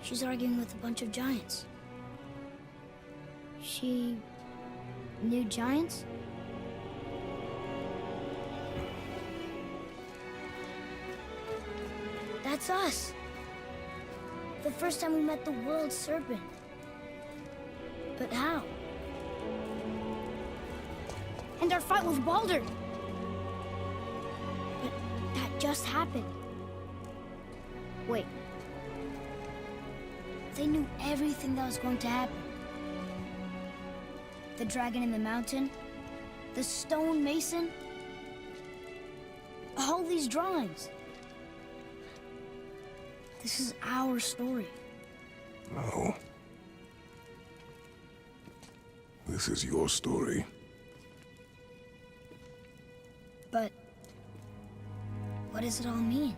She's arguing with a bunch of giants. She knew giants? That's us. The first time we met the world serpent. But how? And our fight with Baldur. But that just happened. Wait. They knew everything that was going to happen. The dragon in the mountain, the stone mason, all these drawings. This is our story. No. This is your story. But what does it all mean?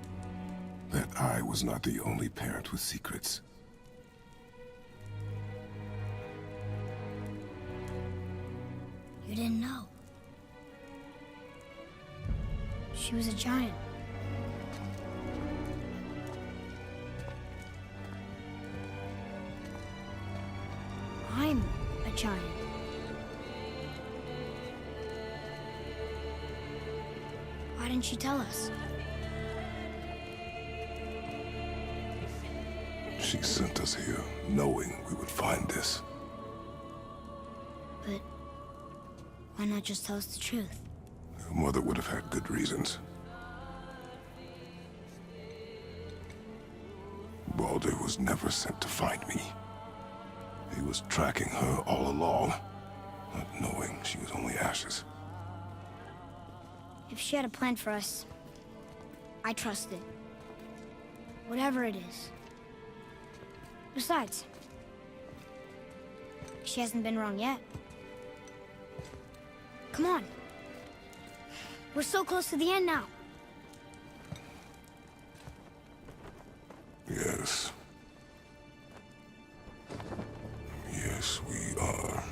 That I was not the only parent with secrets. You didn't know. She was a giant. I'm a giant. Why didn't she tell us? She sent us here, knowing we would find this. But why not just tell us the truth? Your mother would have had good reasons. Baldur was never sent to find me. He was tracking her all along, not knowing she was only ashes. If she had a plan for us, I trust it. Whatever it is. Besides, she hasn't been wrong yet. Come on. We're so close to the end now. Yes. Yes, we are.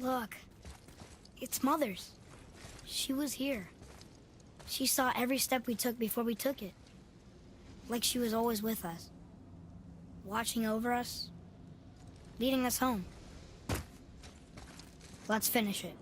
Look, it's Mother's. She was here. She saw every step we took before we took it. Like she was always with us. Watching over us. Leading us home. Let's finish it.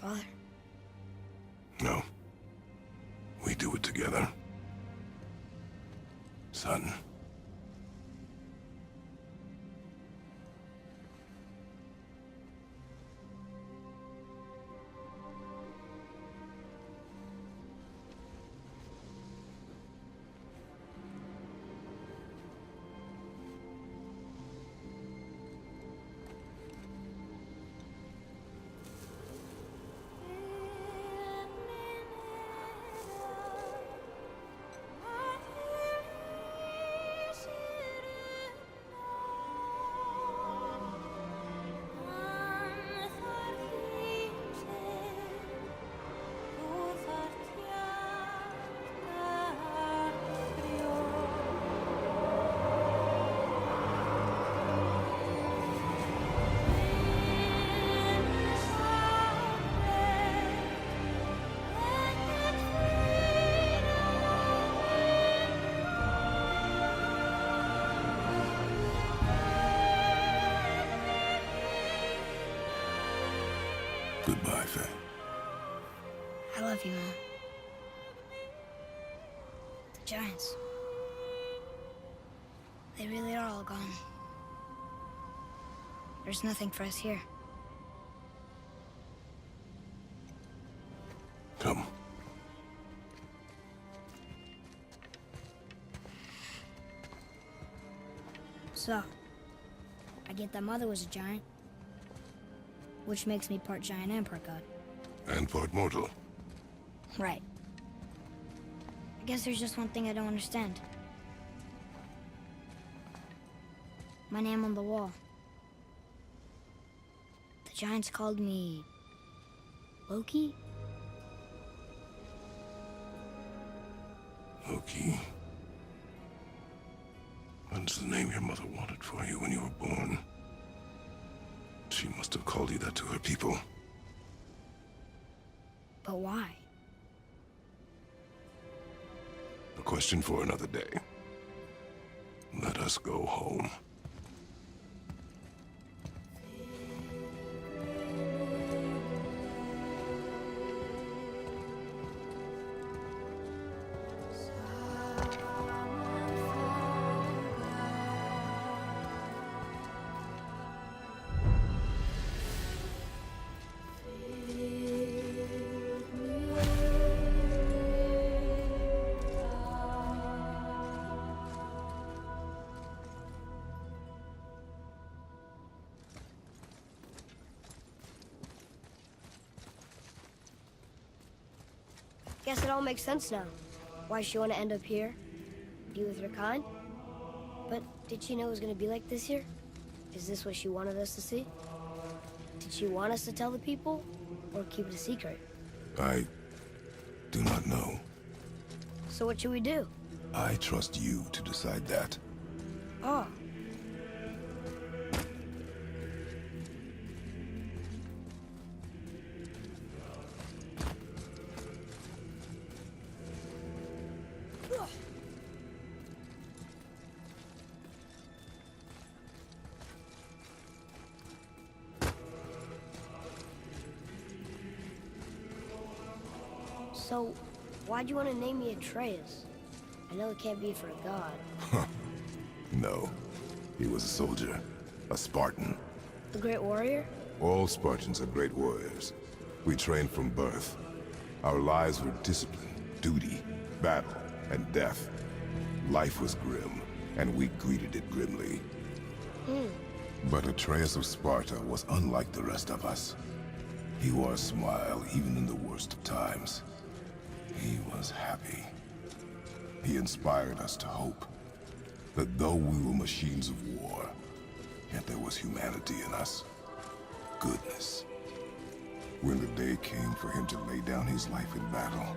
Father? No. We do it together. Son. Goodbye, Faye. I love you, Mom. The Giants. They really are all gone. There's nothing for us here. Come. So, I get that Mother was a giant, which makes me part giant and part god. And part mortal. Right. I guess there's just one thing I don't understand. My name on the wall. The Giants called me... Loki? Loki. That's the name your mother wanted for you when you were born. She must have called you that to her people. But why? A question for another day. Let us go home. Guess it all makes sense now. Why she want to end up here, be with her kind. But did she know it was going to be like this here? Is this what she wanted us to see? Did she want us to tell the people, or keep it a secret? I do not know. So what should we do? I trust you to decide that. Oh. So, why'd you want to name me Atreus? I know it can't be for a god. No. He was a soldier. A Spartan. The Great Warrior? All Spartans are great warriors. We trained from birth. Our lives were discipline, duty, battle, and death. Life was grim, and we greeted it grimly. But Atreus of Sparta was unlike the rest of us. He wore a smile even in the worst of times. He was happy. He inspired us to hope that though we were machines of war, yet there was humanity in us. Goodness. When the day came for him to lay down his life in battle,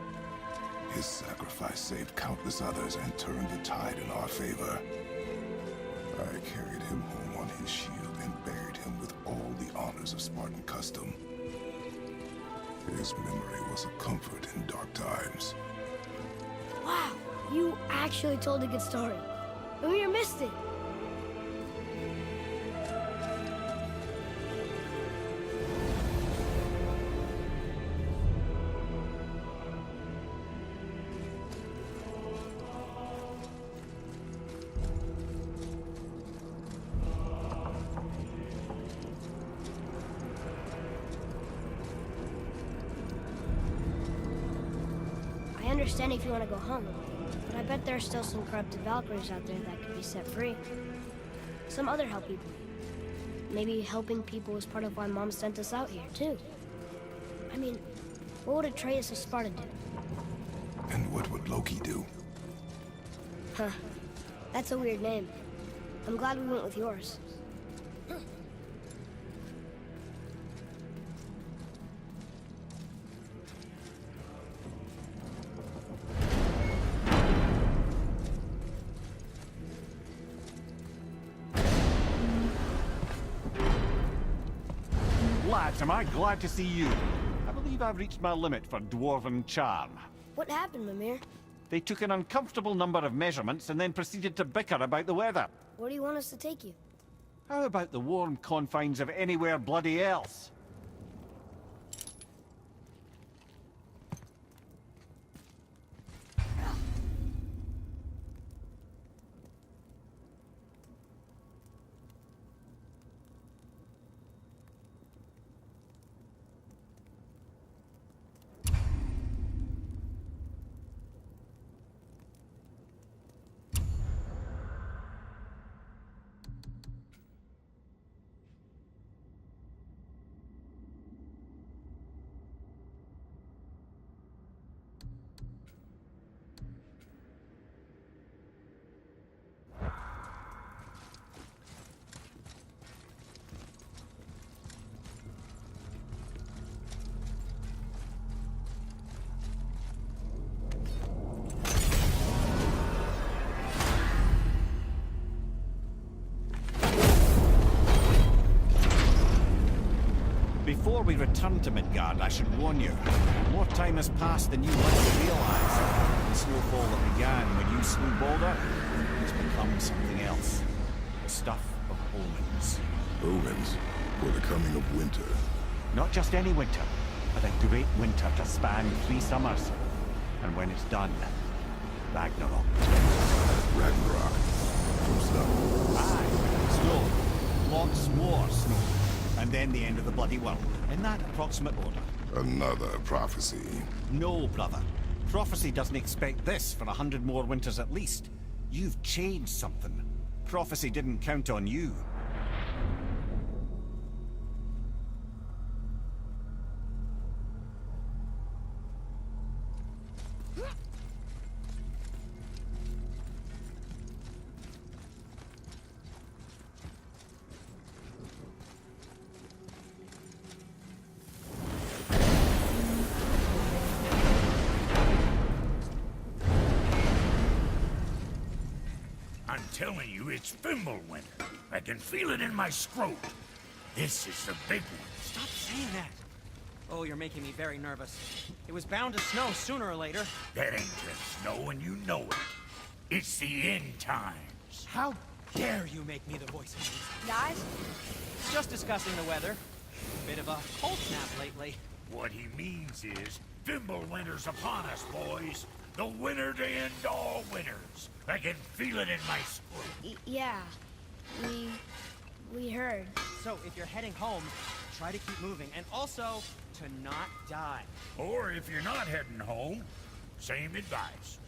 his sacrifice saved countless others and turned the tide in our favor. I carried him home on his shield and buried him with all the honors of Spartan custom. His memory was a comfort in dark times. Wow, you actually told a good story. Mimir missed it. I understand if you want to go home, but I bet there are still some corrupted Valkyries out there that could be set free. Some other help people. Maybe helping people was part of why Mom sent us out here, too. I mean, what would Atreus of Sparta do? And what would Loki do? Huh. That's a weird name. I'm glad we went with yours. Lads, am I glad to see you. I believe I've reached my limit for dwarven charm. What happened, Mimir? They took an uncomfortable number of measurements and then proceeded to bicker about the weather. Where do you want us to take you? How about the warm confines of anywhere bloody else? Before we return to Midgard, I should warn you. More time has passed than you likely realize. The snowfall that began when you slew Balder has become something else. The stuff of omens. Omens for the coming of winter. Not just any winter, but a great winter to span 3 summers. And when it's done, Ragnarok. Ragnarok. From snow. Aye, snow. Lots more snow. And then the end of the bloody world, in that approximate order. Another prophecy. No, brother. Prophecy doesn't expect this for 100 more winters at least. You've changed something. Prophecy didn't count on you. I'm telling you, it's Fimbulwinter. I can feel it in my scrot. This is the big one. Stop saying that. Oh, you're making me very nervous. It was bound to snow sooner or later. That ain't just snow, and you know it. It's the end times. How dare you make me the voice of reason? Guys, Just discussing the weather. Bit of a cold snap lately. What he means is, Fimbulwinter's upon us, boys. The winter to end all winters. I can feel it in my scrot. yeah. We heard. So, if you're heading home, try to keep moving. And also, to not die. Or if you're not heading home, same advice.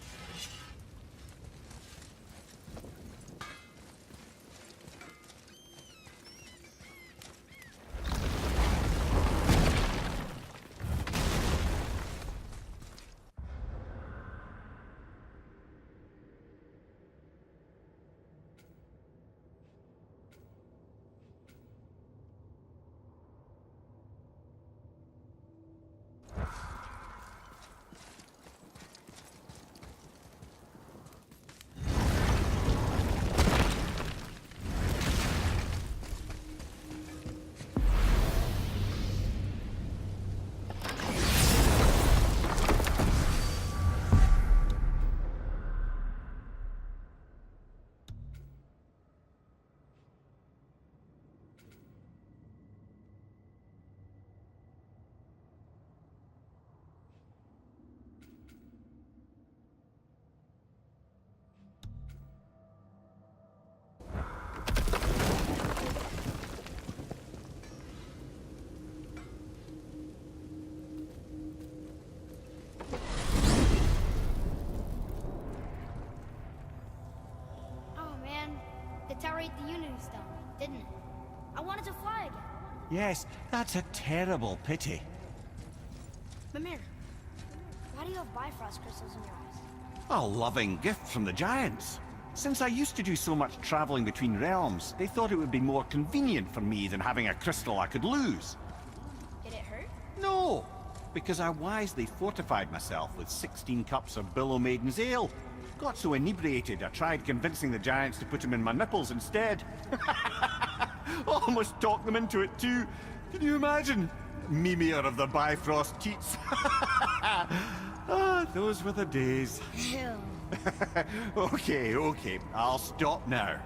The tower ate the Unity Stone, didn't it? I wanted to fly again. Yes, that's a terrible pity. Mimir, why do you have Bifrost crystals in your eyes? A loving gift from the giants. Since I used to do so much traveling between realms, they thought it would be more convenient for me than having a crystal I could lose. Did it hurt? No, because I wisely fortified myself with 16 cups of Billow Maiden's ale. Got so inebriated, I tried convincing the giants to put them in my nipples instead. Almost talked them into it too. Can you imagine? Mimir of the Bifrost Teats. Ah, those were the days. Ew. Okay, I'll stop now.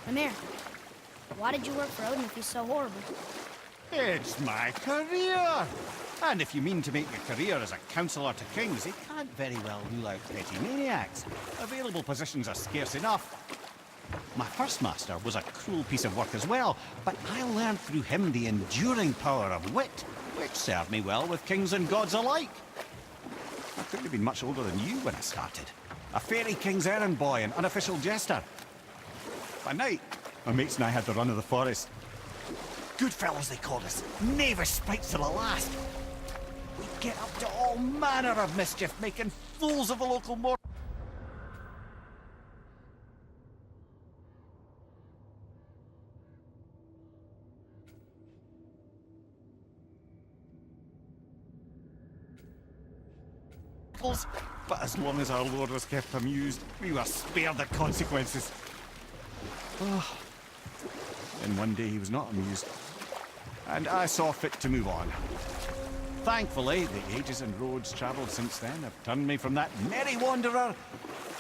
Mimir, why did you work for Odin if he's so horrible? It's my career! And if you mean to make a career as a counselor to kings, you can't very well rule out petty maniacs. Available positions are scarce enough. My first master was a cruel piece of work as well, but I learned through him the enduring power of wit, which served me well with kings and gods alike. I couldn't have been much older than you when I started. A fairy king's errand boy and unofficial jester. By night, my mates and I had the run of the forest. Good fellows they called us, knavish spites to the last. We'd get up to all manner of mischief, making fools of the local mortals. But as long as our lord was kept amused, we were spared the consequences. Oh. And one day he was not amused, and I saw fit to move on. Thankfully, the ages and roads travelled since then have turned me from that merry wanderer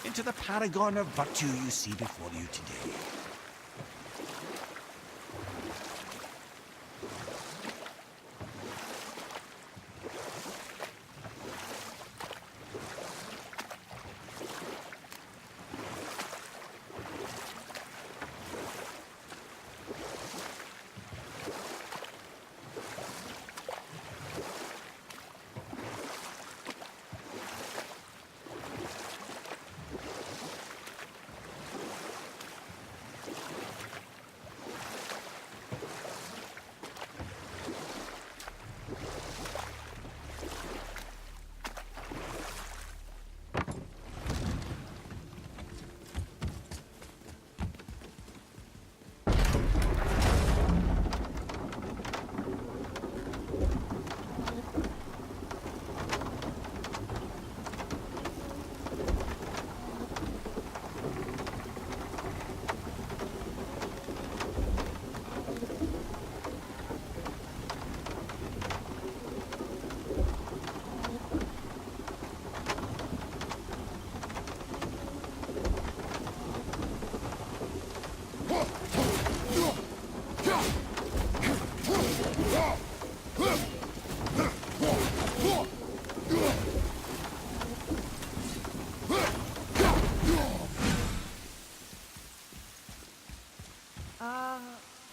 into the paragon of virtue you see before you today.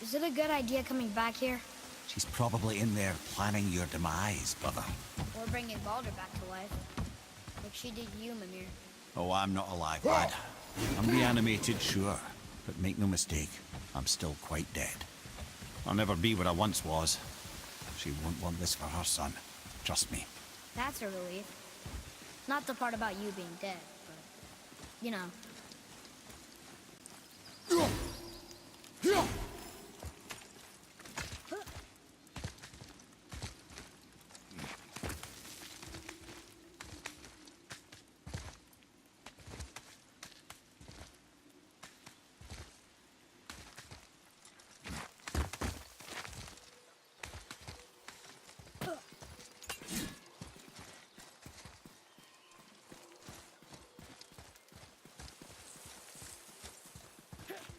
Is it a good idea coming back here? She's probably in there planning your demise, brother. Or bringing Baldur back to life? Like she did you, Mimir. Oh, I'm not alive, lad. I'm reanimated, sure. But make no mistake, I'm still quite dead. I'll never be what I once was. She won't want this for her son. Trust me. That's a relief. Not the part about you being dead, but... you know.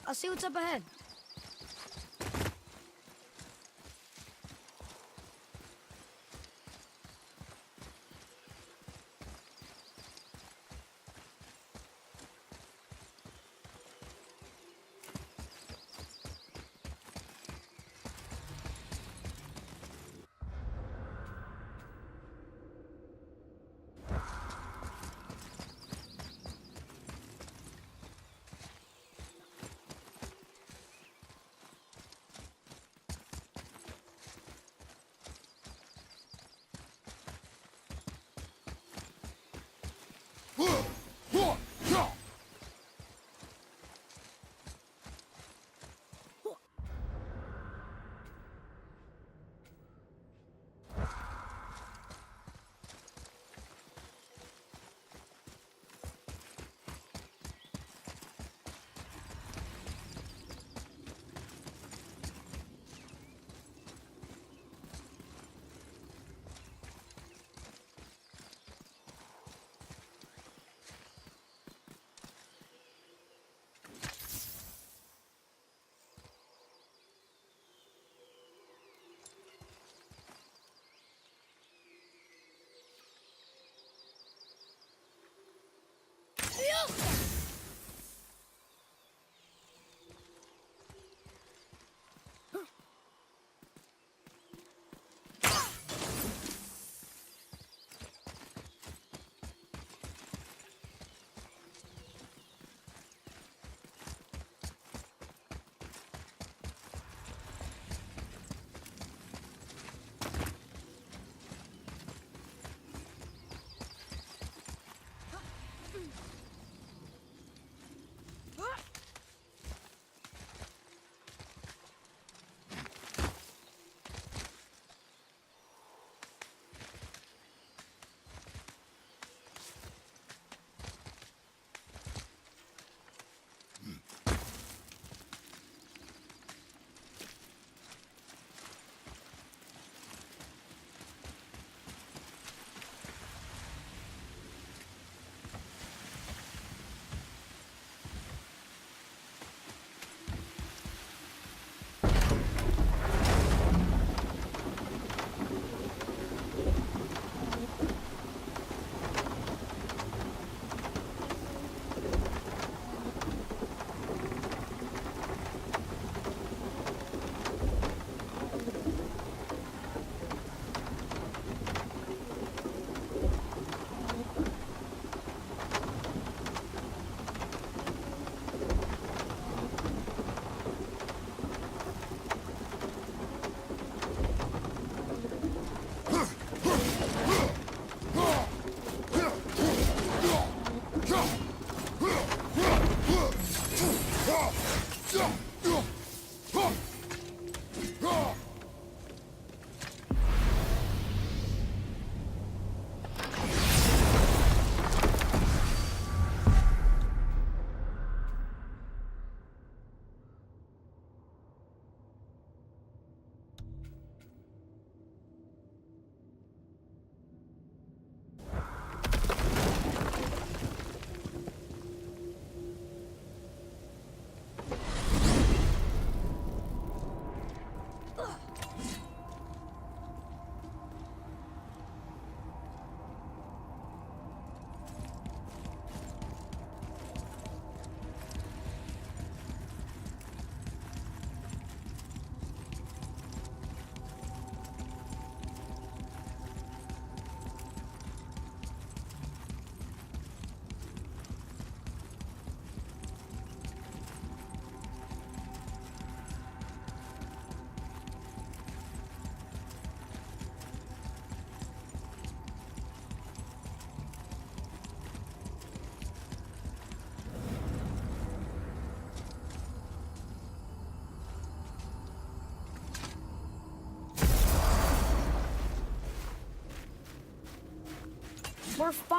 I'll see what's up ahead.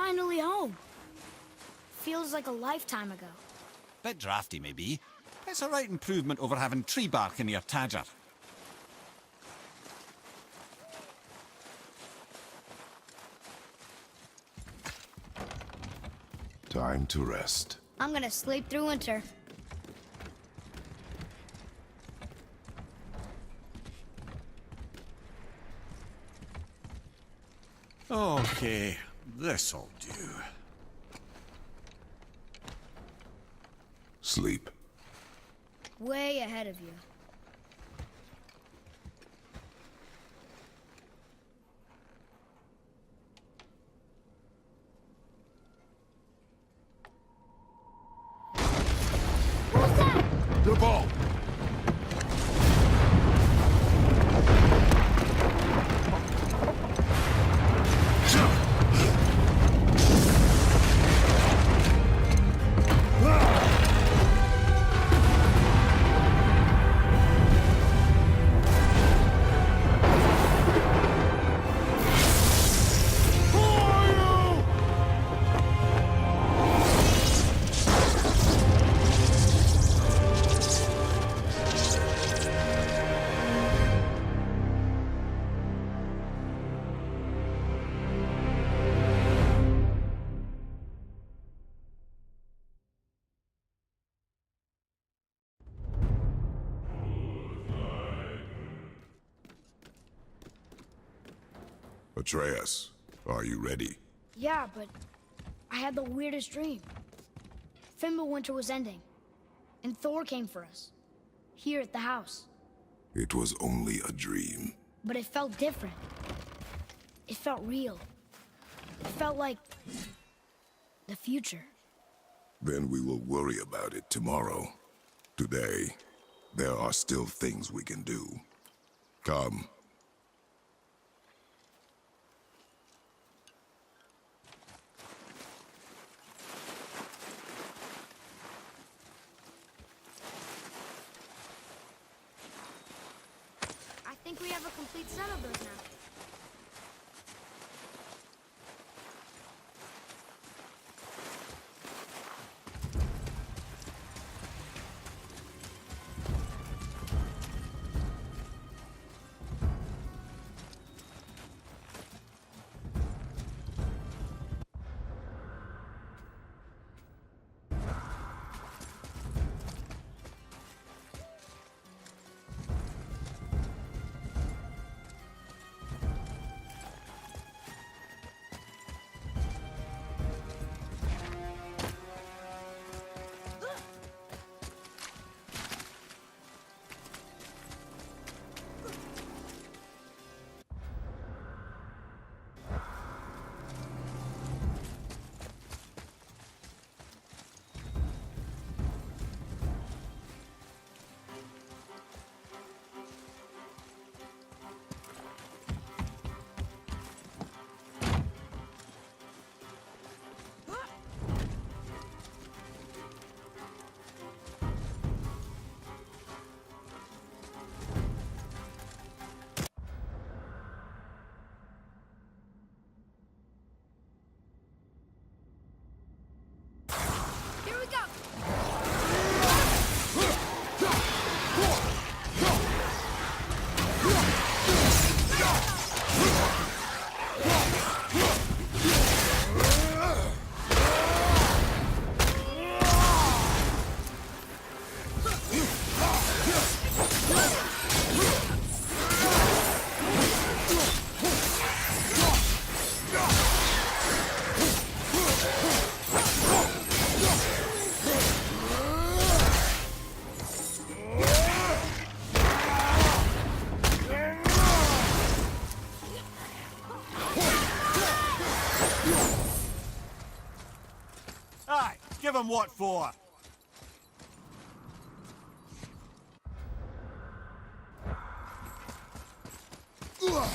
finally home. Feels like a lifetime ago. Bit drafty, maybe. It's a right improvement over having tree bark in your Tadger. Time to rest. I'm gonna sleep through winter. Okay, this'll do. Sleep. Way ahead of you. The ball! Atreus, are you ready? Yeah, but I had the weirdest dream. Fimbulwinter was ending, and Thor came for us. Here at the house. It was only a dream. But it felt different. It felt real. It felt like the future. Then we will worry about it tomorrow. Today, there are still things we can do. Come. I think we have a complete set of those now. Here we go! Aye, give him what for? Ugh!